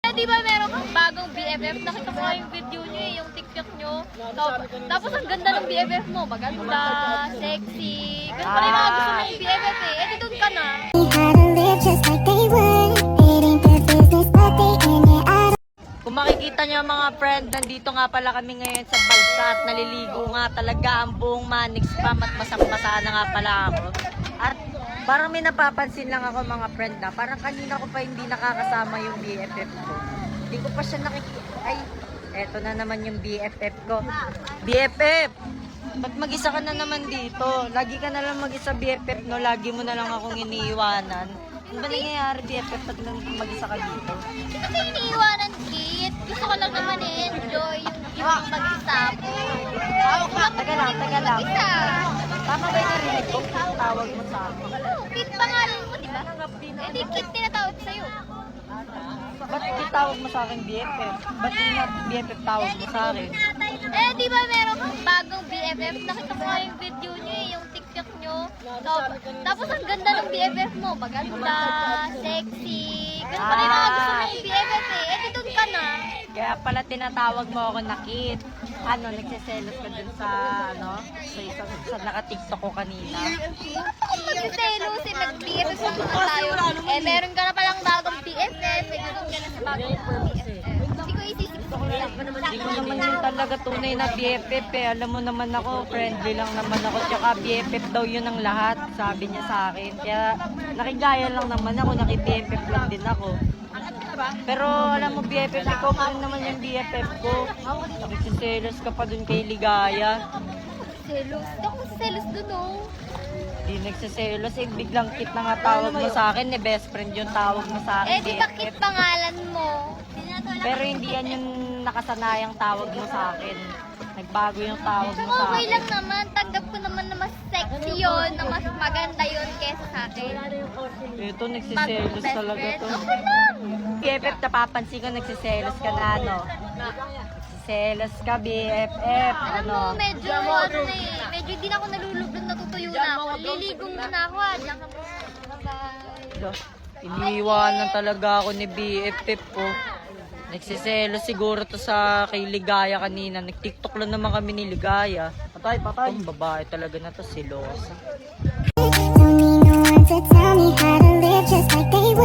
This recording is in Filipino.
Di ba meron kang bagong BFF? Nakita ko nga yung video nyo yung TikTok nyo. Tapos ang ganda ng BFF mo. Maganda, sexy. Ganun pa rin mga gusto ng BFF eh. Eh di doon ka na. Kung makikita nyo mga friend, nandito nga pala kami ngayon sa balsa at naliligo nga talaga ang buong Manix Spam at basang-basa na nga pala ako. At parang may napapansin lang ako mga friend na parang kanina ko pa hindi nakakasama yung BFF ko. Hindi ko pa siya Ay, eto na naman yung BFF ko. BFF! Ba't mag-isa ka na naman dito? Lagi ka na lang mag-isa BFF, no? Lagi mo na lang akong iniiwanan. Ano ba nangyayari BFF? Ba't mag-isa ka dito? Hindi kasi iniiwanan, Kit. Gusto ko lang naman enjoy yung mag-isa ko. Taga lang. Mag-isa. Tama ba yung narinig ko? Tawag mo sa akin. Kit pangalan mo, di ba? Eh di Kit tinatawag sa'yo. Ba't kitawag mo sa akin BFF? Ba't yung BFF tawag mo sa akin? Eh di ba meron kang bagong BFF? Nakita ko nga yung video nyo yung TikTok nyo. Tapos ang ganda ng BFF mo. Maganda, sexy. Ganun pa rin mga gusto ng BFF eh. Eh di doon ka na. Kaya pala tinatawag mo ako na Kit. Ano, nagsiselos ka dun sa, sa naka-TikTok ko kanina. Ako magsiselos eh. Nag-BFF naman tayo. Eh meron ka na palang bagong BFF. Eh ganun ka na sa bagong BFF. Hindi ko isisip ko lang. Hindi ko naman yun talaga tunay na BFF eh. Alam mo naman ako, friendly lang naman ako. Tsaka BFF daw yun ang lahat, sabi niya sa akin. Kaya nakigaya lang naman ako, naki-BFF lang din ako. Pero alam mo BFF, ikaw pa rin naman yung BFF ko. Nagsiselos ka pa dun kay Ligaya. Selos. Hindi ako selos dun oh. Di nagsiselos eh, biglang Kit na nga tawag mo sa akin eh. Best friend yung tawag mo sa akin, Eh di ba Kit BFF. pangalan mo? Pero hindi yan yung nakasanayang tawag mo sa akin. Nagbago yung tawag mo sa Okay akin. lang naman. Tanggap ko naman na mas sexy yun, na mas maganda yun kesa sa akin. Ito, nagsiselos Best talaga friend. to. Okay lang. BFF, napapansin ko nagsiselos ka na, ano? Nagsiselos ka, BFF. Alam mo, medyo ano na eh. Medyo hindi na ako nalulubog, natutuyo na ako. Liligong muna ako ha. Diyan ka muna. Bye-bye. Iniiwanan talaga ako ni BFF ko. Nagsiselos siguro to sa kay Ligaya kanina. Nag-TikTok lang naman kami ni Ligaya. Patay. Ang babae talaga na to, silosa. Don't need no one to tell me how to live just like they would.